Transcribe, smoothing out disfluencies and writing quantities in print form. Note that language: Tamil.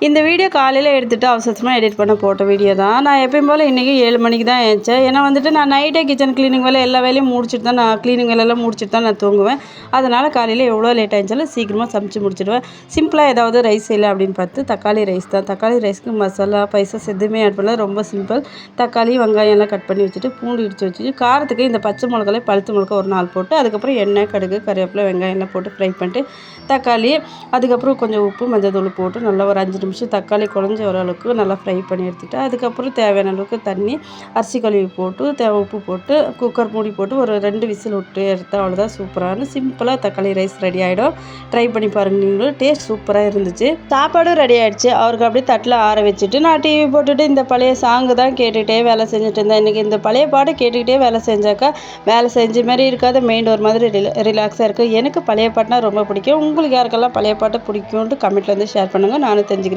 இந்த வீடியோ காலையில் எடுத்துகிட்டு அவசரமாக எடிட் பண்ண போட்ட வீடியோ தான். நான் எப்பயும் போல் இன்றைக்கி 7 மணிக்கு தான் ஏஞ்சேன். ஏன்னா வந்துட்டு நான் நைட்டே கிச்சன் க்ளீனிங் வேலை எல்லா வேலையும் முடிச்சுட்டு தான் நான் க்ளீனிங் வேலையெல்லாம் முடிச்சுட்டு தான் நான் தூங்குவேன். அதனால் காலையில் எவ்வளோ லேட் ஆகிடுச்சாலும் சீக்கிரமாக சமைச்சு முடிச்சிடுவேன். சிம்பிளாக ஏதாவது ரைஸ் இல்லை அப்படின்னு பார்த்து தக்காளி ரைஸ் தான். தக்காளி ரைஸ்க்கு மசாலா ஸ்பைசஸ் எதுவுமே ஆட் பண்ணல, ரொம்ப சிம்பிள். தக்காளி வெங்காயம் எல்லாம் கட் பண்ணி வச்சுட்டு பூண்டு இடித்து வச்சுட்டு காரத்துக்கு இந்த பச்சை மிளகாய் பழுத்து மிளகா ஒரு 4 போட்டு அதுக்கப்புறம் எண்ணெய் கடுகு கருவேப்பிலை வெங்காயம் எல்லாம் போட்டு ஃப்ரை பண்ணிட்டு தக்காளி அதுக்கப்புறம் கொஞ்சம் உப்பு மஞ்சள் தூள் போட்டு நல்லா ஒரு 5 நிமிஷம் தக்காளி குழஞ்சி வர அளவுக்கு நல்லா ஃப்ரை பண்ணி எடுத்துக்கிட்டு அதுக்கப்புறம் தேவையான அளவுக்கு தண்ணி அரிசி கழுவி போட்டு உப்பு போட்டு குக்கர் மூடி போட்டு ஒரு 2 விசில் விட்டு எடுத்தால் அவ்வளோதான். சூப்பரான சிம்பிளாக தக்காளி ரைஸ் ரெடி ஆகிடும். ட்ரை பண்ணி பாருங்கள் நீங்களும். டேஸ்ட் சூப்பராக இருந்துச்சு. சாப்பாடும் ரெடி ஆகிடுச்சு. அவருக்கு அப்படியே தட்டில் ஆற வச்சுட்டு நான் டிவி போட்டுட்டு இந்த பழைய சாங்கு தான் கேட்டுக்கிட்டே வேலை செஞ்சுட்டு இருந்தேன். இன்றைக்கி இந்த பழைய பாட்டு கேட்டுக்கிட்டே வேலை செஞ்சாக்கா வேலை செஞ்ச மாதிரி இருக்காது, மைண்ட் ஒரு மாதிரி ரிலாக்ஸாக இருக்குது. எனக்கு பழைய பாட்டுனா ரொம்ப பிடிக்கும். உங்களுக்கு யாருக்கெல்லாம் பழைய பாட்டு பிடிக்கும்ன்ட்டு கமெண்ட்டில் வந்து ஷேர் பண்ணுங்கள், நானும் தெரிஞ்சுக்கிறேன்.